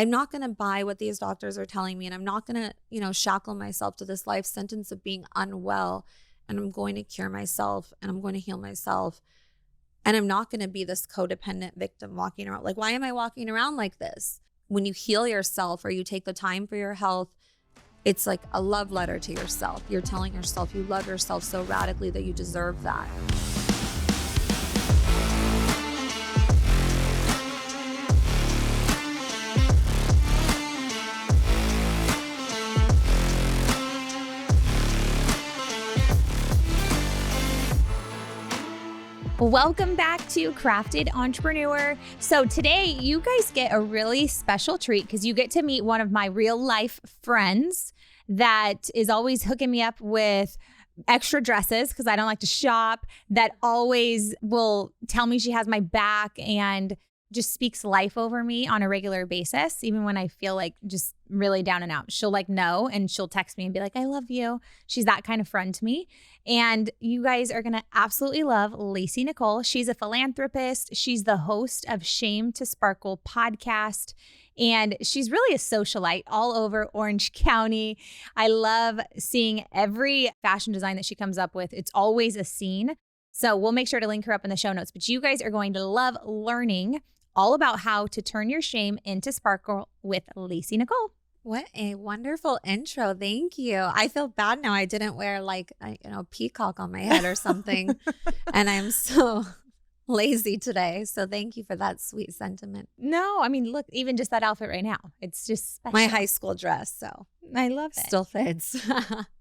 I'm not going to buy what these doctors are telling me, and I'm not going to, shackle myself to this life sentence of being unwell, and I'm going to cure myself and I'm going to heal myself. And I'm not going to be this codependent victim walking around. Like, why am I walking around like this? When you heal yourself or you take the time for your health, it's like a love letter to yourself. You're telling yourself you love yourself so radically that you deserve that. Welcome back to Crafted Entrepreneur. So today you guys get a really special treat because you get to meet one of my real life friends that is always hooking me up with extra dresses because I don't like to shop, that always will tell me she has my back and just speaks life over me on a regular basis. Even when I feel like just really down and out, she'll know, and she'll text me and be like, I love you. She's that kind of friend to me. And you guys are going to absolutely love Lacy Nicole. She's a philanthropist. She's the host of Shame to Sparkle podcast. And she's really a socialite all over Orange County. I love seeing every fashion design that she comes up with. It's always a scene. So we'll make sure to link her up in the show notes. But you guys are going to love learning all about how to turn your shame into sparkle with Lacy Nicole. What a wonderful intro. Thank you. I feel bad now. I didn't wear peacock on my head or something. And I'm so lazy today. So thank you for that sweet sentiment. No, I mean, look, even just that outfit right now, it's just special. My high school dress. So I love it. Still fits.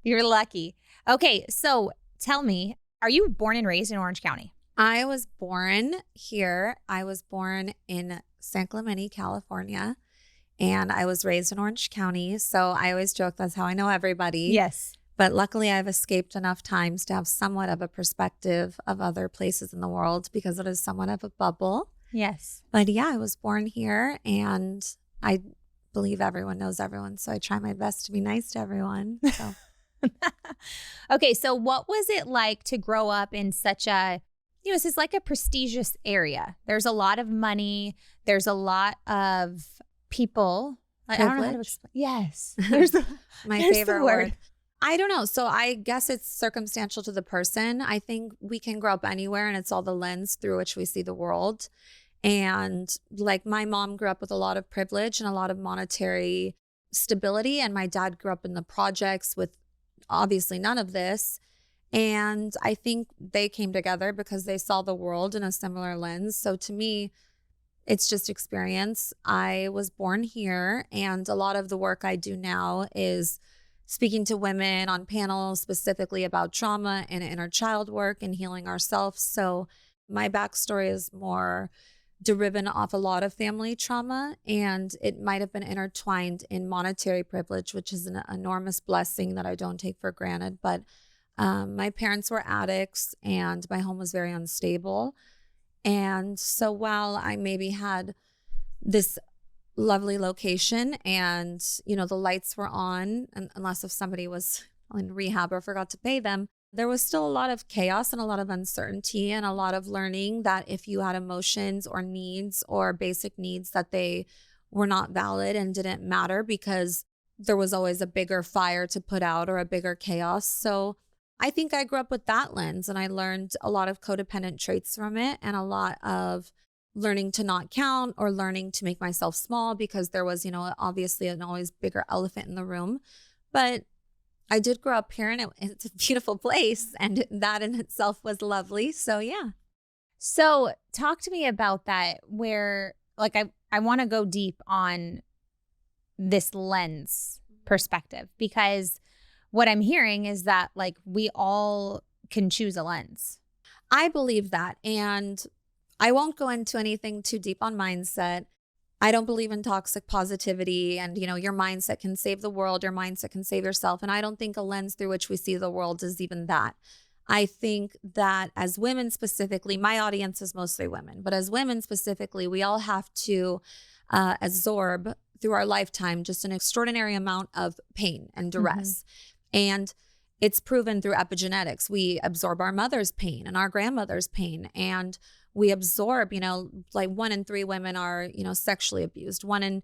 You're lucky. Okay. So tell me, are you born and raised in Orange County? I was born here. I was born in San Clemente, California, and I was raised in Orange County. So I always joke that's how I know everybody. Yes. But luckily, I've escaped enough times to have somewhat of a perspective of other places in the world because it is somewhat of a bubble. Yes. But yeah, I was born here, and I believe everyone knows everyone. So I try my best to be nice to everyone. So. Okay. So what was it like to grow up in such a, this is like a prestigious area. There's a lot of money. There's a lot of people. I don't know how to explain. Yes. There's my favorite word. I don't know. So I guess it's circumstantial to the person. I think we can grow up anywhere, and it's all the lens through which we see the world. And like my mom grew up with a lot of privilege and a lot of monetary stability. And my dad grew up in the projects with obviously none of this. And I think they came together because they saw the world in a similar lens. So to me, it's just experience. I was born here, and a lot of the work I do now is speaking to women on panels specifically about trauma and inner child work and healing ourselves. So my backstory is more deriven off a lot of family trauma, and it might have been intertwined in monetary privilege, which is an enormous blessing that I don't take for granted. But my parents were addicts, and my home was very unstable. And so while I maybe had this lovely location and, the lights were on, and unless if somebody was in rehab or forgot to pay them, there was still a lot of chaos and a lot of uncertainty and a lot of learning that if you had emotions or needs or basic needs, that they were not valid and didn't matter because there was always a bigger fire to put out or a bigger chaos. So I think I grew up with that lens, and I learned a lot of codependent traits from it, and a lot of learning to not count or learning to make myself small because there was, obviously an always bigger elephant in the room. But I did grow up here, and it's a beautiful place, and that in itself was lovely. So yeah. So talk to me about that, where I want to go deep on this lens perspective, because what I'm hearing is that we all can choose a lens. I believe that. And I won't go into anything too deep on mindset. I don't believe in toxic positivity and, your mindset can save the world, your mindset can save yourself. And I don't think a lens through which we see the world is even that. I think that as women specifically, my audience is mostly women, but as women specifically, we all have to absorb through our lifetime just an extraordinary amount of pain and duress. And it's proven through epigenetics. We absorb our mother's pain and our grandmother's pain, and we absorb, 1 in 3 women are, sexually abused. 1 in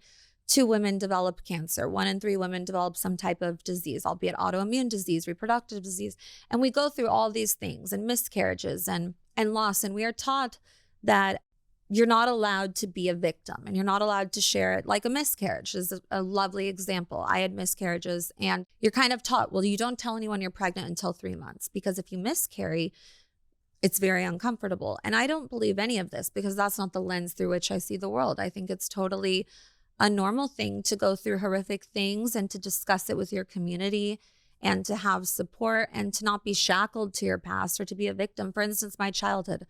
2 women develop cancer. 1 in 3 women develop some type of disease, albeit autoimmune disease, reproductive disease. And we go through all these things and miscarriages and loss. And we are taught that you're not allowed to be a victim and you're not allowed to share it. Like a miscarriage is a lovely example. I had miscarriages, and you're kind of taught, well, you don't tell anyone you're pregnant until 3 months, because if you miscarry, it's very uncomfortable. And I don't believe any of this, because that's not the lens through which I see the world. I think it's totally a normal thing to go through horrific things and to discuss it with your community and to have support and to not be shackled to your past or to be a victim. For instance, my childhood,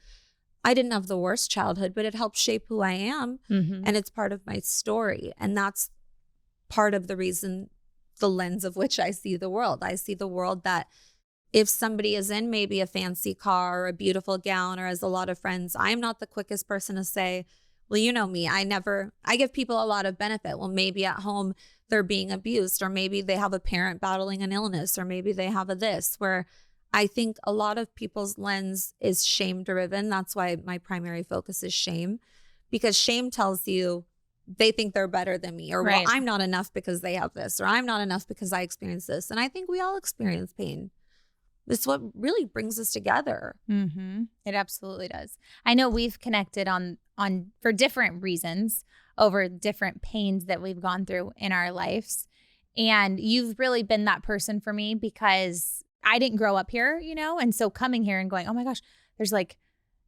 I didn't have the worst childhood, but it helped shape who I am. And it's part of my story. And that's part of the reason, the lens of which I see the world. I see the world that if somebody is in maybe a fancy car or a beautiful gown or has a lot of friends, I'm not the quickest person to say, well, you know me, I give people a lot of benefit. Well, maybe at home they're being abused, or maybe they have a parent battling an illness, or maybe they have a this, where I think a lot of people's lens is shame driven. That's why my primary focus is shame, because shame tells you they think they're better than me, or well, I'm not enough because they have this, or I'm not enough because I experience this. And I think we all experience pain. It's what really brings us together. It absolutely does. I know we've connected on for different reasons over different pains that we've gone through in our lives. And you've really been that person for me, because I didn't grow up here, and so coming here and going, oh my gosh, there's like,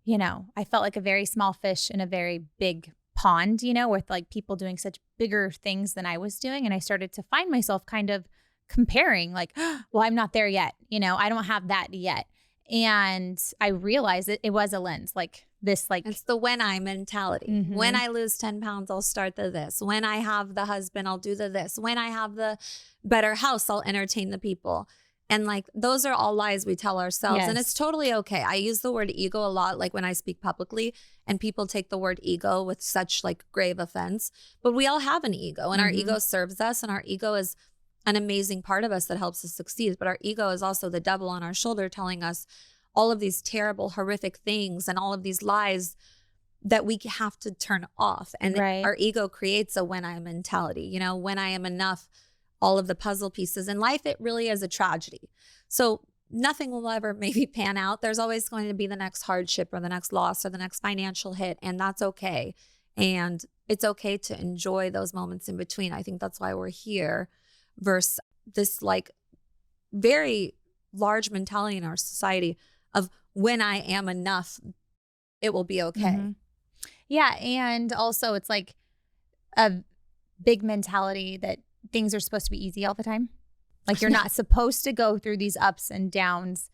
I felt like a very small fish in a very big pond, with like people doing such bigger things than I was doing. And I started to find myself kind of comparing, like, well, I'm not there yet. I don't have that yet. And I realized it was a lens, like this, like it's the when I mentality. When I lose 10 pounds, I'll start the this. When I have the husband, I'll do the this. When I have the better house, I'll entertain the people. And like, those are all lies we tell ourselves. And it's totally okay. I use the word ego a lot, like when I speak publicly, and people take the word ego with such like grave offense, but we all have an ego, and our ego serves us, and our ego is an amazing part of us that helps us succeed. But our ego is also the devil on our shoulder telling us all of these terrible, horrific things and all of these lies that we have to turn off. And our ego creates a when I mentality, when I am enough, all of the puzzle pieces. In life, it really is a tragedy. So nothing will ever maybe pan out. There's always going to be the next hardship or the next loss or the next financial hit, and that's okay. And it's okay to enjoy those moments in between. I think that's why we're here, versus this like very large mentality in our society of when I am enough, it will be okay. Yeah. And also it's like a big mentality that things are supposed to be easy all the time. Like you're not supposed to go through these ups and downs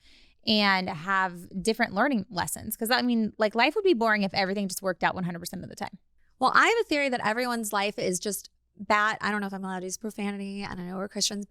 and have different learning lessons. Because I mean, like life would be boring if everything just worked out 100% of the time. Well, I have a theory that everyone's life is just I don't know if I'm allowed to use profanity. I don't know, we're Christians.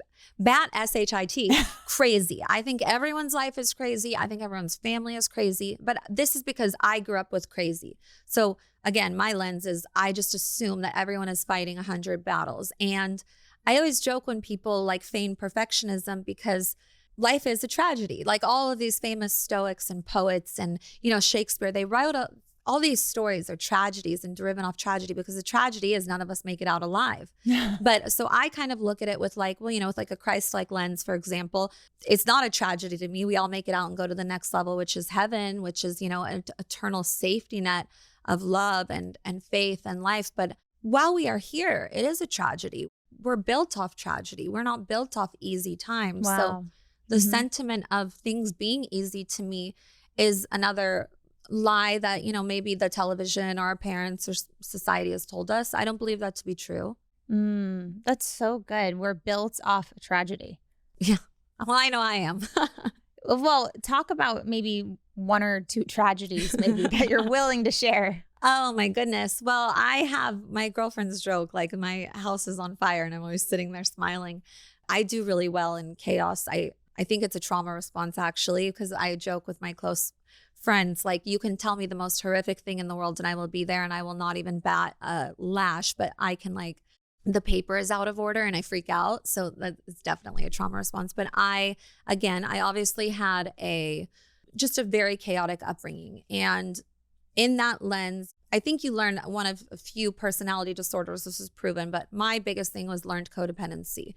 SHIT, crazy. I think everyone's life is crazy. I think everyone's family is crazy. But this is because I grew up with crazy. So again, my lens is I just assume that everyone is fighting 100 battles. And I always joke when people like feign perfectionism, because life is a tragedy. Like all of these famous Stoics and poets and, Shakespeare, they wrote all these stories are tragedies and driven off tragedy, because the tragedy is none of us make it out alive. But so I kind of look at it with like, well, with like a Christ-like lens, for example. It's not a tragedy to me. We all make it out and go to the next level, which is heaven, which is, an eternal safety net of love and faith and life. But while we are here, it is a tragedy. We're built off tragedy. We're not built off easy times. Wow. So the sentiment of things being easy to me is another lie that, maybe the television or our parents or society has told us. I don't believe that to be true. That's so good. We're built off tragedy. Yeah. Well, I know I am. Well, talk about maybe 1 or 2 tragedies maybe that you're willing to share. Oh my goodness. Well, I have my girlfriend's joke, like my house is on fire and I'm always sitting there smiling. I do really well in chaos. I think it's a trauma response actually, because I joke with my close friends, like you can tell me the most horrific thing in the world and I will be there and I will not even bat a lash, but I can like, the paper is out of order and I freak out. So that's definitely a trauma response. But I obviously had just a very chaotic upbringing. And in that lens, I think you learn one of a few personality disorders. This is proven, but my biggest thing was learned codependency.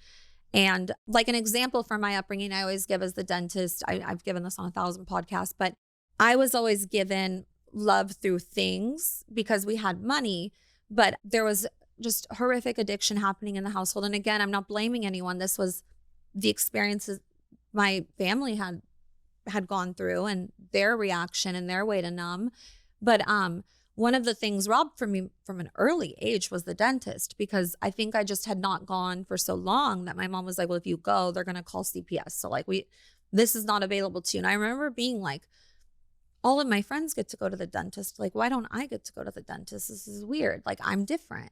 And like an example from my upbringing, I always give as the dentist, I've given this on 1,000 podcasts, but I was always given love through things because we had money, but there was just horrific addiction happening in the household. And again, I'm not blaming anyone. This was the experiences my family had gone through and their reaction and their way to numb. But one of the things robbed from me from an early age was the dentist, because I think I just had not gone for so long that my mom was like, well, if you go, they're going to call CPS. So like this is not available to you. And I remember being like, all of my friends get to go to the dentist. Like, why don't I get to go to the dentist? This is weird. Like, I'm different.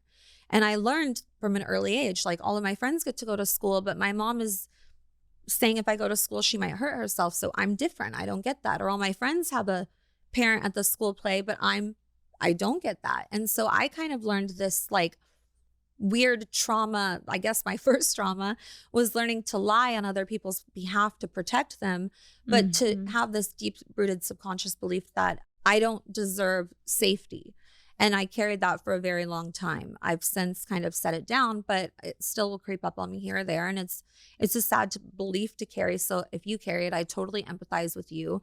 And I learned from an early age, like all of my friends get to go to school, but my mom is saying if I go to school, she might hurt herself. So I'm different. I don't get that. Or all my friends have a parent at the school play, but I don't get that. And so I kind of learned this like weird trauma. I guess my first trauma was learning to lie on other people's behalf to protect them, but to have this deep rooted subconscious belief that I don't deserve safety. And I carried that for a very long time. I've since kind of set it down, but it still will creep up on me here or there. And it's a sad belief to carry. So if you carry it, I totally empathize with you.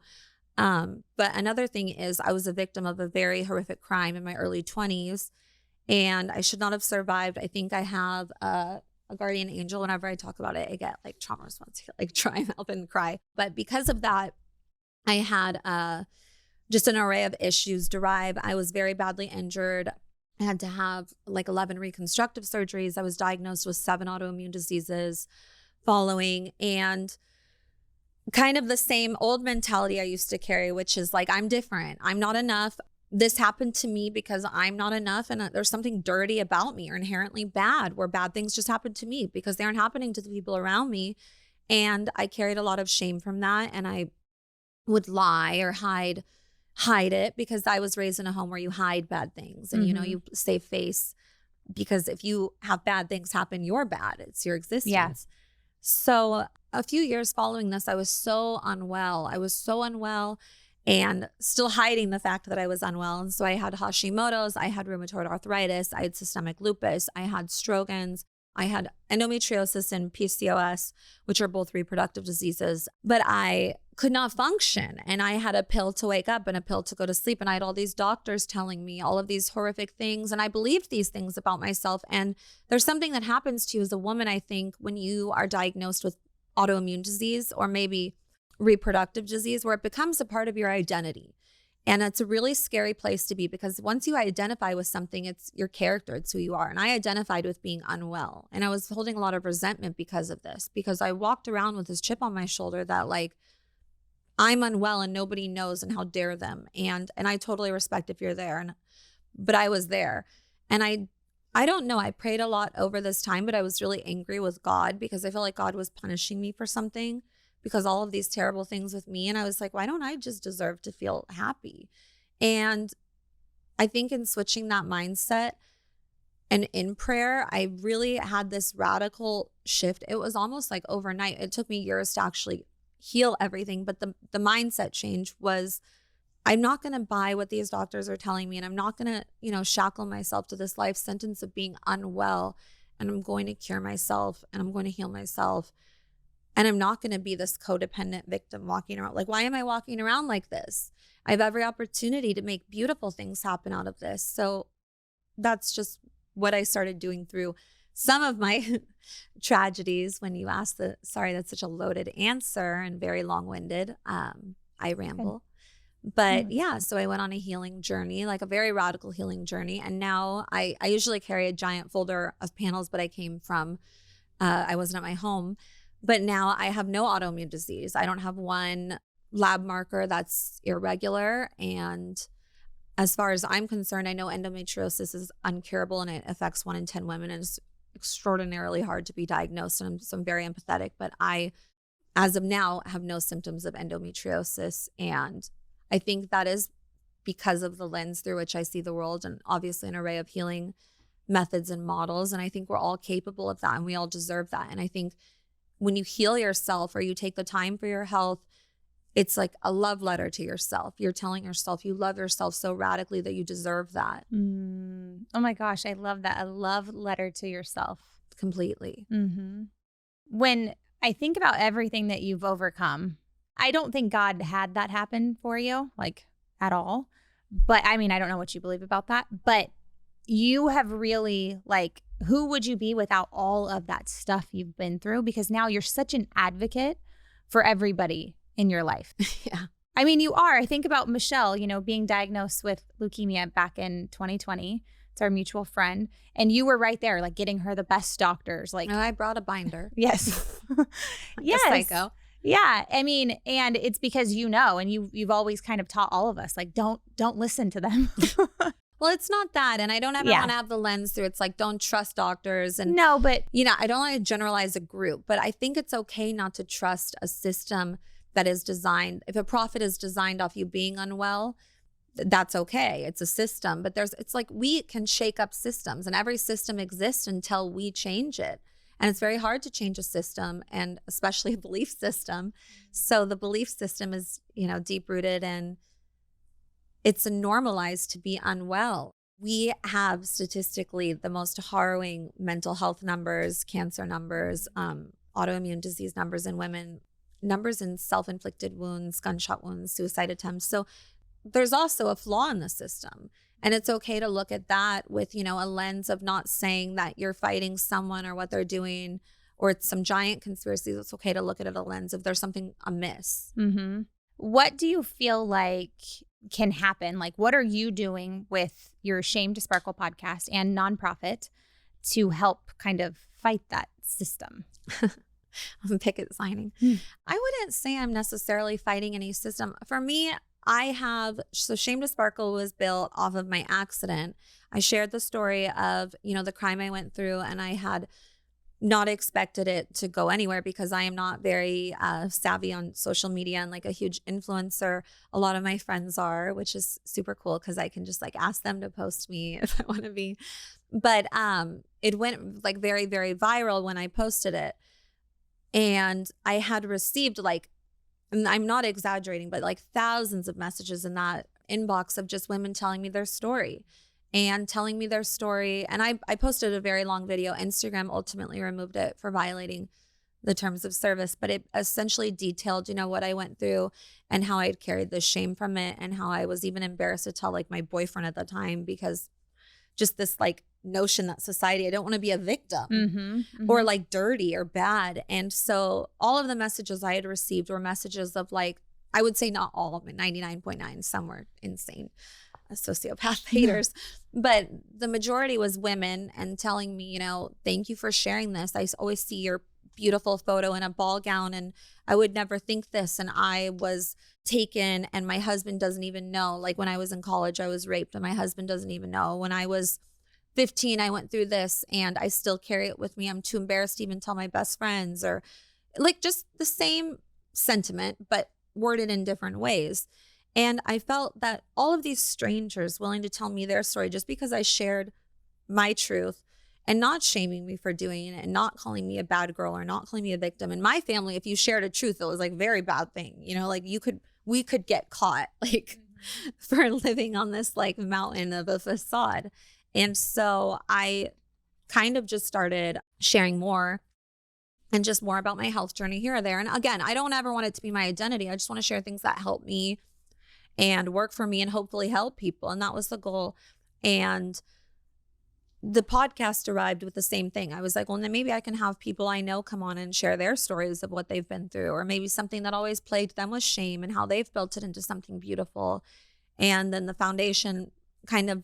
But another thing is I was a victim of a very horrific crime in my early 20s, and I should not have survived. I think I have a guardian angel. Whenever I talk about it, I get like trauma response, like try and help and cry. But because of that, I had just an array of issues derive. I was very badly injured. I had to have like 11 reconstructive surgeries. I was diagnosed with 7 autoimmune diseases following, and kind of the same old mentality I used to carry, which is like, I'm different. I'm not enough. This happened to me because I'm not enough. And there's something dirty about me or inherently bad, where bad things just happen to me because they aren't happening to the people around me. And I carried a lot of shame from that. And I would lie or hide it because I was raised in a home where you hide bad things and, you know, you save face, because if you have bad things happen, you're bad. It's your existence. Yeah. So a few years following this, I was so unwell. And still hiding the fact that I was unwell. And so I had Hashimoto's, I had rheumatoid arthritis, I had systemic lupus, I had Sjögren's, I had endometriosis and PCOS, which are both reproductive diseases, but I could not function. And I had a pill to wake up and a pill to go to sleep. And I had all these doctors telling me all of these horrific things. And I believed these things about myself. And there's something that happens to you as a woman, I think, when you are diagnosed with autoimmune disease or maybe reproductive disease, where it becomes a part of your identity. And it's a really scary place to be, because once you identify with something, it's your character, it's who you are. And I identified with being unwell. And I was holding a lot of resentment because of this, because I walked around with this chip on my shoulder that like, I'm unwell and nobody knows, and how dare them. And I totally respect if you're there. But I was there. And I don't know, I prayed a lot over this time, but I was really angry with God because I felt like God was punishing me for something, because all of these terrible things with me. And I was like, why don't I just deserve to feel happy? And I think in switching that mindset and in prayer, I really had this radical shift. It was almost like overnight. It took me years to actually heal everything. But the mindset change was, I'm not going to buy what these doctors are telling me. And I'm not going to, shackle myself to this life sentence of being unwell. And I'm going to cure myself and I'm going to heal myself. And I'm not going to be this codependent victim walking around. Like, why am I walking around like this? I have every opportunity to make beautiful things happen out of this. So that's just what I started doing through some of my tragedies. When you ask sorry, that's such a loaded answer and very long-winded. I ramble. But yeah, so I went on a healing journey, like a very radical healing journey. And now I usually carry a giant folder of panels, but I came from, I wasn't at my home. But now I have no autoimmune disease. I don't have one lab marker that's irregular. And as far as I'm concerned, I know endometriosis is uncurable and it affects 1 in 10 women. And it's extraordinarily hard to be diagnosed. And so I'm very empathetic. But I, as of now, have no symptoms of endometriosis. And I think that is because of the lens through which I see the world, and obviously an array of healing methods and models. And I think we're all capable of that and we all deserve that. And I think when you heal yourself or you take the time for your health, it's like a love letter to yourself. You're telling yourself you love yourself so radically that you deserve that. Oh my gosh, I love that. A love letter to yourself. Completely. When I think about everything that you've overcome, I don't think God had that happen for you, like at all. But I mean, I don't know what you believe about that, but you have really, like, who would you be without all of that stuff you've been through? Because now you're such an advocate for everybody in your life. Yeah. I mean, you are. I think about Michelle, you know, being diagnosed with leukemia back in 2020. It's our mutual friend. And you were right there, like getting her the best doctors. Like, And I brought a binder. yes. Yes. Psycho. Yeah. I mean, and it's because you know, and you've always kind of taught all of us, like, don't listen to them. Well, it's not that. And I don't ever want to have the lens through. It's like, don't trust doctors. And no, but you know, I don't want to generalize a group, but I think it's okay not to trust a system that is designed. If a profit is designed off you being unwell, that's okay. It's a system, but it's like we can shake up systems, and every system exists until we change it. And it's very hard to change a system, and especially a belief system. So the belief system is, you know, deep rooted, and it's normalized to be unwell. We have statistically the most harrowing mental health numbers, cancer numbers, autoimmune disease numbers in women, numbers in self-inflicted wounds, gunshot wounds, suicide attempts. So there's also a flaw in the system. And it's okay to look at that with, you know, a lens of not saying that you're fighting someone or what they're doing or it's some giant conspiracy. It's okay to look at it a lens if there's something amiss. What do you feel like can happen? Like, what are you doing with your Shame to Sparkle podcast and nonprofit to help kind of fight that system? Picket signing. I wouldn't say I'm necessarily fighting any system. For me, so Shame to Sparkle was built off of my accident. I shared the story of, you know, the crime I went through, and I had not expected it to go anywhere because I am not very savvy on social media and like a huge influencer. A lot of my friends are, which is super cool because I can just like ask them to post me if I want to be. But it went like very, very viral when I posted it. And I had received like, and I'm not exaggerating, but like thousands of messages in that inbox of just women telling me their story. And I posted a very long video. Instagram ultimately removed it for violating the terms of service, but it essentially detailed, you know, what I went through and how I'd carried the shame from it and how I was even embarrassed to tell like my boyfriend at the time because just this like notion that society, I don't want to be a victim or like dirty or bad. And so all of the messages I had received were messages of like, I would say not all of it, 99.9, some were insane sociopath haters, but the majority was women and telling me, you know, thank you for sharing this. I always see your beautiful photo in a ball gown and I would never think this. And I was taken and my husband doesn't even know. Like when I was in college, I was raped and my husband doesn't even know. When I was 15, I went through this and I still carry it with me. I'm too embarrassed to even tell my best friends, or like just the same sentiment, but worded in different ways. And I felt that all of these strangers willing to tell me their story just because I shared my truth and not shaming me for doing it and not calling me a bad girl or not calling me a victim. In my family, if you shared a truth, it was like a very bad thing, you know, like we could get caught like for living on this like mountain of a facade. And so I kind of just started sharing more and just more about my health journey here or there. And again, I don't ever want it to be my identity. I just want to share things that help me and work for me and hopefully help people. And that was the goal. And the podcast arrived with the same thing. I was like, well, then maybe I can have people I know come on and share their stories of what they've been through, or maybe something that always plagued them was shame and how they've built it into something beautiful. And then the foundation kind of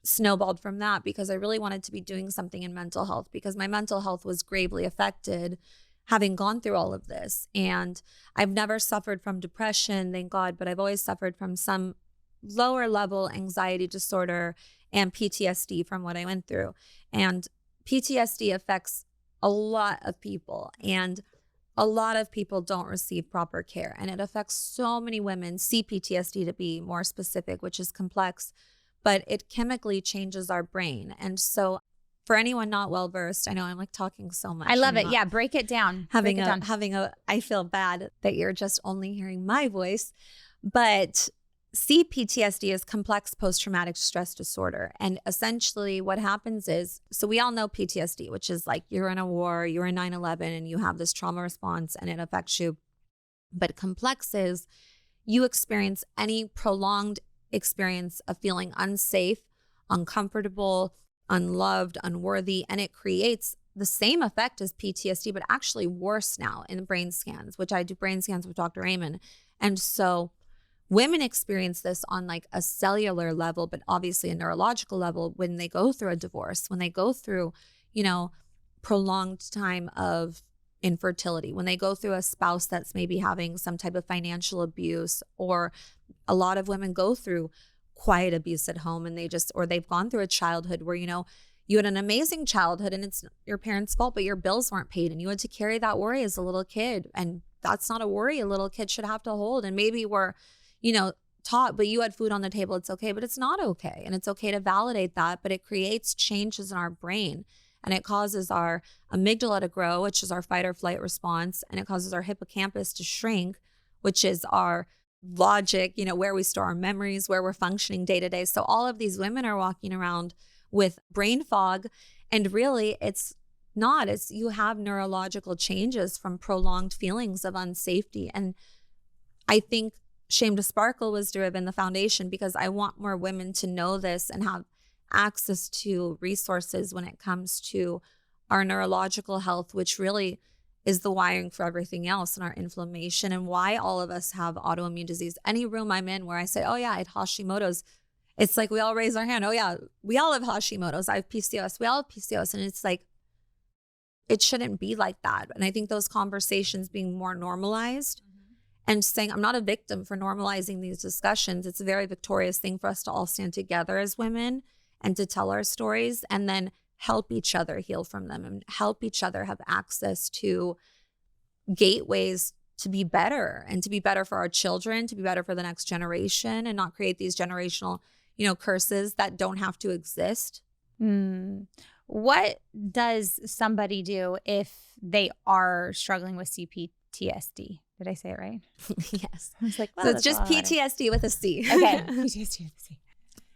snowballed from that because I really wanted to be doing something in mental health because my mental health was gravely affected having gone through all of this. And I've never suffered from depression, thank God, but I've always suffered from some lower level anxiety disorder and PTSD from what I went through. And PTSD affects a lot of people, and a lot of people don't receive proper care. And it affects so many women, C-PTSD to be more specific, which is complex, but it chemically changes our brain. And so for anyone not well versed, I know I'm like talking so much. I love it. Yeah, break it down. I feel bad that you're just only hearing my voice, but C-PTSD is complex post-traumatic stress disorder. And essentially what happens is, so we all know PTSD, which is like you're in a war, you're in 9/11 and you have this trauma response and it affects you. But complex is you experience any prolonged experience of feeling unsafe, uncomfortable, unloved, unworthy, and it creates the same effect as PTSD, but actually worse now in brain scans, which I do brain scans with Dr. Amen. And so women experience this on like a cellular level, but obviously a neurological level when they go through a divorce, when they go through, prolonged time of infertility, when they go through a spouse that's maybe having some type of financial abuse, or a lot of women go through quiet abuse at home and they've gone through a childhood where, you had an amazing childhood and it's your parents' fault, but your bills weren't paid and you had to carry that worry as a little kid. And that's not a worry a little kid should have to hold. And maybe we're taught, but you had food on the table, it's okay, but it's not okay. And it's okay to validate that, but it creates changes in our brain and it causes our amygdala to grow, which is our fight or flight response. And it causes our hippocampus to shrink, which is our logic, where we store our memories, where we're functioning day to day. So all of these women are walking around with brain fog, and really it's you have neurological changes from prolonged feelings of unsafety. And I think Shame to Sparkle was driven the foundation because I want more women to know this and have access to resources when it comes to our neurological health, which really is the wiring for everything else, and our inflammation, and why all of us have autoimmune disease. Any room I'm in where I say, oh yeah, I had Hashimoto's, it's like we all raise our hand. Oh yeah, we all have Hashimoto's. I have PCOS. We all have PCOS. And it's like, it shouldn't be like that. And I think those conversations being more normalized and saying, I'm not a victim for normalizing these discussions. It's a very victorious thing for us to all stand together as women and to tell our stories and then help each other heal from them and help each other have access to gateways to be better and to be better for our children, to be better for the next generation and not create these generational, curses that don't have to exist. What does somebody do if they are struggling with CPTSD? Did I say it right? Yes. I was like, well, so it's just PTSD with a C. Okay. PTSD with a C.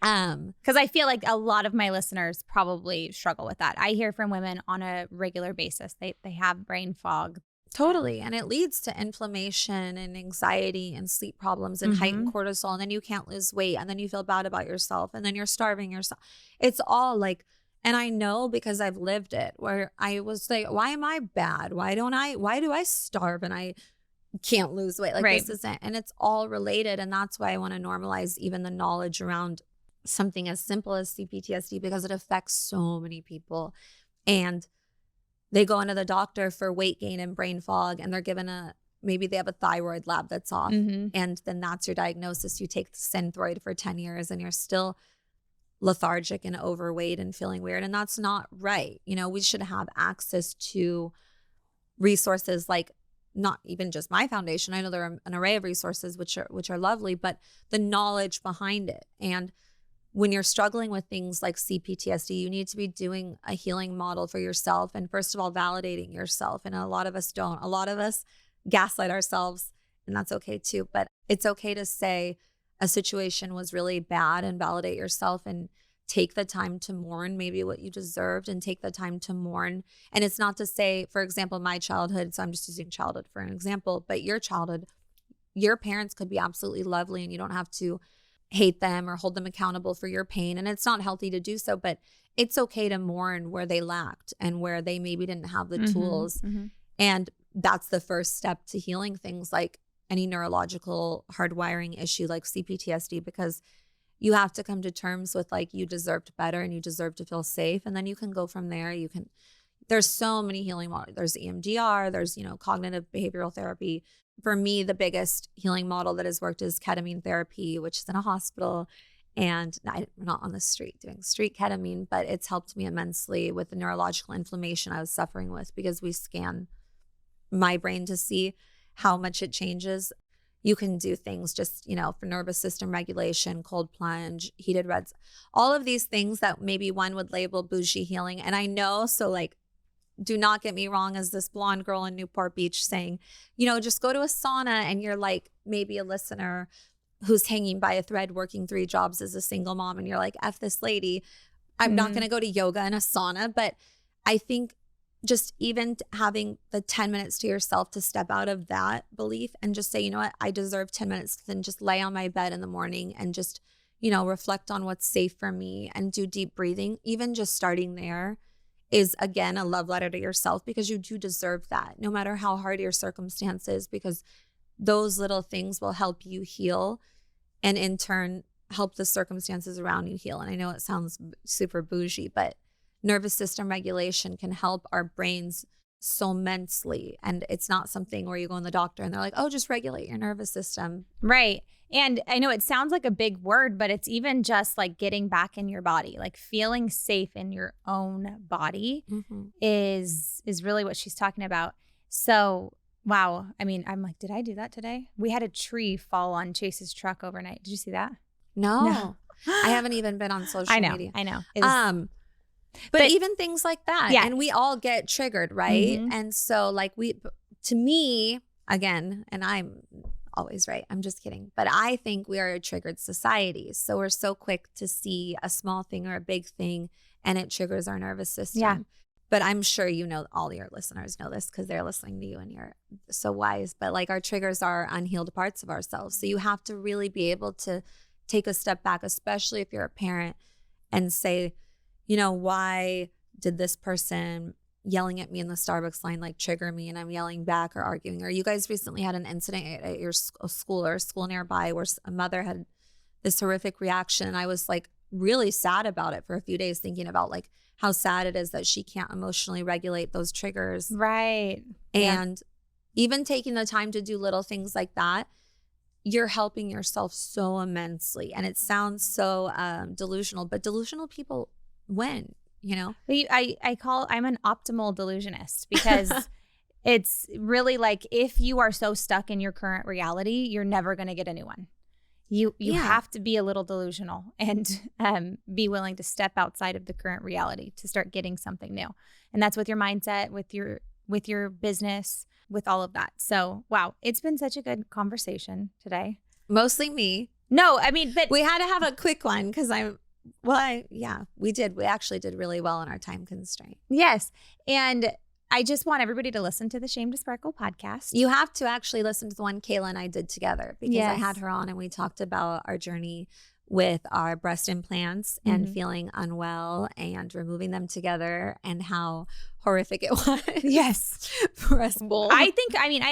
Because I feel like a lot of my listeners probably struggle with that. I hear from women on a regular basis. They have brain fog. Totally. And it leads to inflammation and anxiety and sleep problems and heightened cortisol. And then you can't lose weight. And then you feel bad about yourself. And then you're starving yourself. It's all like, and I know because I've lived it where I was like, why am I bad? Why do I starve and I can't lose weight? Like this isn't, and it's all related. And that's why I want to normalize even the knowledge around something as simple as CPTSD because it affects so many people. And they go into the doctor for weight gain and brain fog and they're given maybe they have a thyroid lab that's off. And then that's your diagnosis. You take the Synthroid for 10 years and you're still lethargic and overweight and feeling weird. And that's not right. We should have access to resources like not even just my foundation. I know there are an array of resources which are lovely, but the knowledge behind it. And when you're struggling with things like CPTSD, you need to be doing a healing model for yourself. And first of all, validating yourself. And a lot of us don't. A lot of us gaslight ourselves, and that's okay too. But it's okay to say a situation was really bad and validate yourself and take the time to mourn maybe what you deserved and take the time to mourn. And it's not to say, for example, my childhood, so I'm just using childhood for an example, but your childhood, your parents could be absolutely lovely and you don't have to hate them or hold them accountable for your pain. And it's not healthy to do so, but it's okay to mourn where they lacked and where they maybe didn't have the tools. And that's the first step to healing things like any neurological hardwiring issue like CPTSD, because you have to come to terms with like you deserved better and you deserve to feel safe. And then you can go from there. There's so many healing models. There's EMDR, there's, cognitive behavioral therapy. For me, the biggest healing model that has worked is ketamine therapy, which is in a hospital. And I'm not on the street doing street ketamine, but it's helped me immensely with the neurological inflammation I was suffering with because we scan my brain to see how much it changes. You can do things just, for nervous system regulation, cold plunge, heated reds, all of these things that maybe one would label bougie healing. And I know, so like, do not get me wrong as this blonde girl in Newport Beach saying, just go to a sauna, and you're like maybe a listener who's hanging by a thread working 3 jobs as a single mom, and you're like, F this lady. I'm not going to go to yoga and a sauna. But I think just even having the 10 minutes to yourself to step out of that belief and just say, you know what, I deserve 10 minutes to then just lay on my bed in the morning and just, reflect on what's safe for me and do deep breathing. Even just starting there is, again, a love letter to yourself, because you do deserve that, no matter how hard your circumstances, because those little things will help you heal and in turn help the circumstances around you heal. And I know it sounds super bougie, but nervous system regulation can help our brains so immensely. And it's not something where you go in the doctor and they're like, oh, just regulate your nervous system. Right. And I know it sounds like a big word, but it's even just like getting back in your body, like feeling safe in your own body is really what she's talking about. So, wow. I mean, I'm like, did I do that today? We had a tree fall on Chase's truck overnight. Did you see that? No. I haven't even been on social media. I know. But even things like that. Yeah. And we all get triggered, right? And so like to me, again, and I'm always right, I'm just kidding, but I think we are a triggered society. So we're so quick to see a small thing or a big thing and it triggers our nervous system. Yeah. But I'm sure all your listeners know this because they're listening to you and you're so wise. But like our triggers are unhealed parts of ourselves. So you have to really be able to take a step back, especially if you're a parent, and say, why did this person yelling at me in the Starbucks line like trigger me, and I'm yelling back or arguing? Or you guys recently had an incident at your school or a school nearby where a mother had this horrific reaction, and I was like really sad about it for a few days, thinking about like how sad it is that she can't emotionally regulate those triggers. Right. And even taking the time to do little things like that, you're helping yourself so immensely. And it sounds so delusional, but delusional people win, I'm an optimal delusionist, because it's really like, if you are so stuck in your current reality, you're never going to get a new one. You have to be a little delusional and be willing to step outside of the current reality to start getting something new. And that's with your mindset, with your business, with all of that. So, wow, it's been such a good conversation today. Mostly me. No, I mean, but we had to have a quick one because we did. We actually did really well in our time constraint. Yes. And I just want everybody to listen to the Shame to Sparkle podcast. You have to actually listen to the one Cayla and I did together, because I had her on and we talked about our journey with our breast implants and feeling unwell and removing them together, and how horrific it was. Yes. For us both. I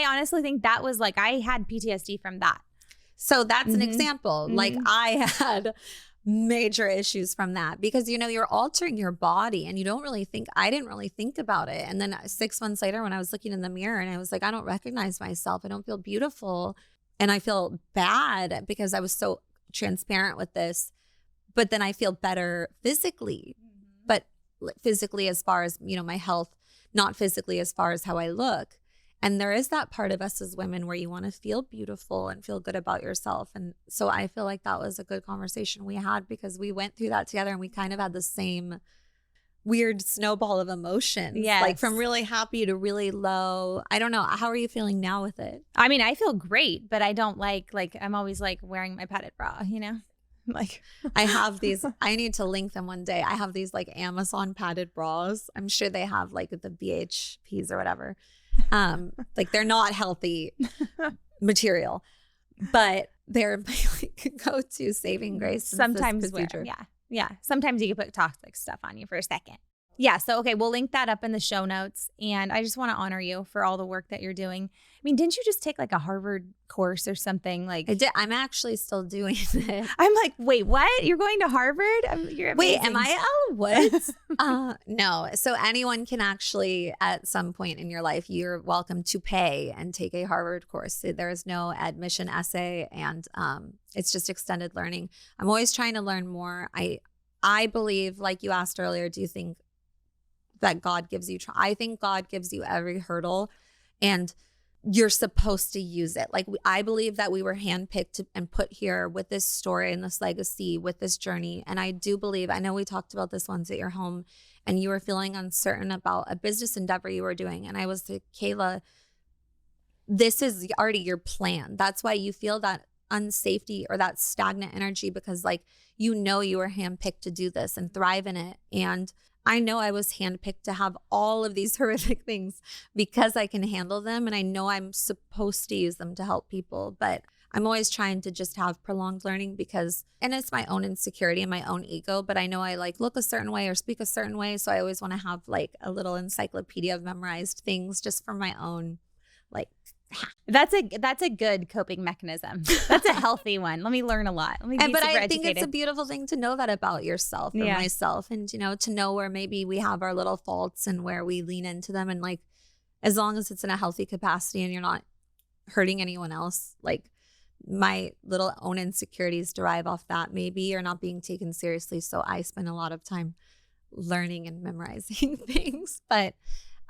honestly think that was like, I had PTSD from that. So that's an example. Like I had major issues from that, because you're altering your body and I didn't really think about it. And then 6 months later, when I was looking in the mirror and I was like, I don't recognize myself, I don't feel beautiful, and I feel bad because I was so transparent with this. But then I feel better physically, but physically as far as my health, not physically as far as how I look. And there is that part of us as women where you want to feel beautiful and feel good about yourself. And so I feel like that was a good conversation we had, because we went through that together and we kind of had the same weird snowball of emotions. Yes. Like from really happy to really low. I don't know. How are you feeling now with it? I mean, I feel great, but I don't like I'm always like wearing my padded bra, Like I have these, I need to link them one day. I have these like Amazon padded bras. I'm sure they have like the BHPs or whatever. Like they're not healthy material, but they're my like go-to saving grace. Sometimes sometimes you can put toxic stuff on you for a second. Yeah. So, okay, we'll link that up in the show notes. And I just want to honor you for all the work that you're doing. I mean, didn't you just take like a Harvard course or something? Like I did. I'm actually still doing it. I'm like, wait, what? You're going to Harvard? You're wait, am I out of woods? No. So anyone can actually, at some point in your life, you're welcome to pay and take a Harvard course. There is no admission essay, and it's just extended learning. I'm always trying to learn more. I believe, like you asked earlier, do you think that God gives you, I think God gives you every hurdle. And you're supposed to use it. Like I believe that we were handpicked and put here with this story and this legacy, with this journey. And I do believe, I know we talked about this once at your home and you were feeling uncertain about a business endeavor you were doing. And I was like, Cayla, this is already your plan. That's why you feel that unsafety or that stagnant energy, because like, you know, you were handpicked to do this and thrive in it. And I know I was handpicked to have all of these horrific things because I can handle them. And I know I'm supposed to use them to help people, but I'm always trying to just have prolonged learning because, and it's my own insecurity and my own ego, but I know I like look a certain way or speak a certain way. So I always want to have like a little encyclopedia of memorized things just for my own, like, that's a good coping mechanism. That's a healthy one. Let me learn a lot. Let me be but super I think educated. it's a beautiful thing to know that about yourself or myself, and you know, to know where maybe we have our little faults and where we lean into them, and like as long as it's in a healthy capacity and you're not hurting anyone else, like my little own insecurities derive off that maybe, or not being taken seriously. So I spend a lot of time learning and memorizing things, but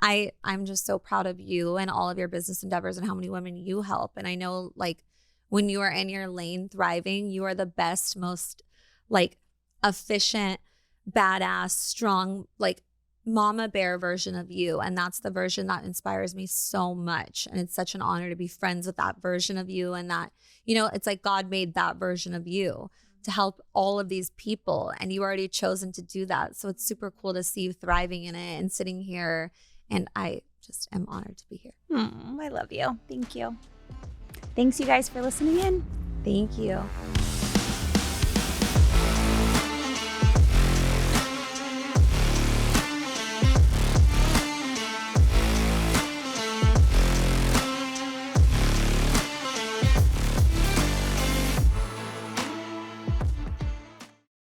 I'm just so proud of you and all of your business endeavors and how many women you help. And I know like when you are in your lane thriving, you are the best, most like efficient, badass, strong, like mama bear version of you. And that's the version that inspires me so much. And it's such an honor to be friends with that version of you. And that, you know, it's like God made that version of you to help all of these people. And you already chosen to do that. So it's super cool to see you thriving in it and sitting here. And I just am honored to be here. I love you. Thank you. Thanks, you guys, for listening in. Thank you.